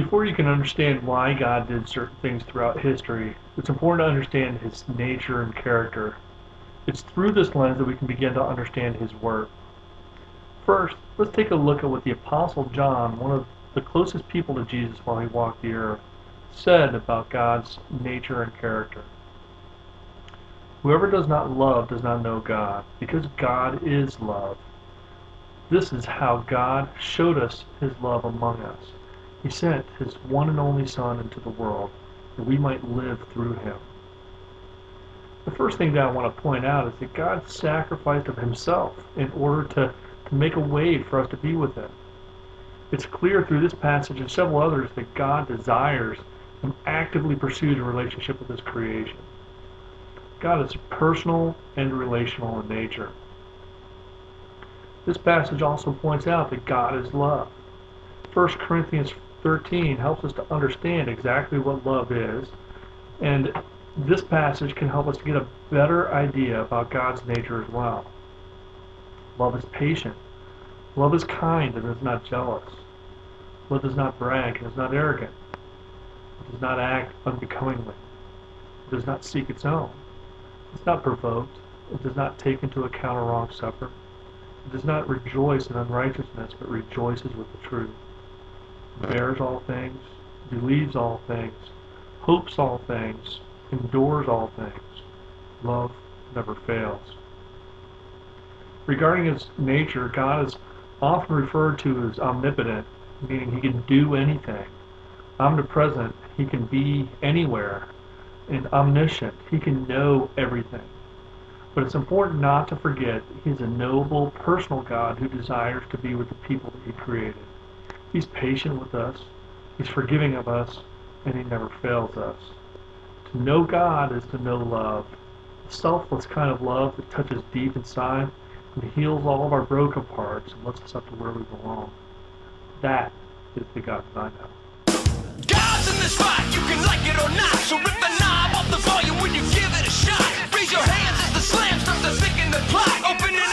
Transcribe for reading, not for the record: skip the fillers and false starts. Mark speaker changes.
Speaker 1: Before you can understand why God did certain things throughout history, it's important to understand his nature and character. It's through this lens that we can begin to understand his work. First, let's take a look at what the Apostle John, one of the closest people to Jesus while he walked the earth, said about God's nature and character. Whoever does not love does not know God, because God is love. This is how God showed us his love among us. He sent his one and only Son into the world, that we might live through him. The first thing that I want to point out is that God sacrificed of himself in order to make a way for us to be with him. It's clear through this passage and several others that God desires and actively pursues a relationship with his creation. God is personal and relational in nature. This passage also points out that God is love. 1 Corinthians 13 helps us to understand exactly what love is, and this passage can help us to get a better idea about God's nature as well. Love is patient. Love is kind and is not jealous. Love does not brag and is not arrogant. It does not act unbecomingly. It does not seek its own. It's not provoked. It does not take into account a wrong suffered. It does not rejoice in unrighteousness, but rejoices with the truth. It bears all things, believes all things, hopes all things, endures all things. Love never fails. Regarding his nature, God is often referred to as omnipotent, meaning he can do anything. Omnipresent, he can be anywhere. And omniscient, he can know everything. But it's important not to forget he's a knowable, personal God who desires to be with the people that he created. He's patient with us, he's forgiving of us, and he never fails us. To know God is to know love, a selfless kind of love that touches deep inside and heals all of our broken parts and lifts us up to where we belong. That is the God that I know.
Speaker 2: God's in this fight, you can like it or not. So rip the knob off the volume when you give it a shot. Raise your hands as the slam starts to thicken the plot. Open it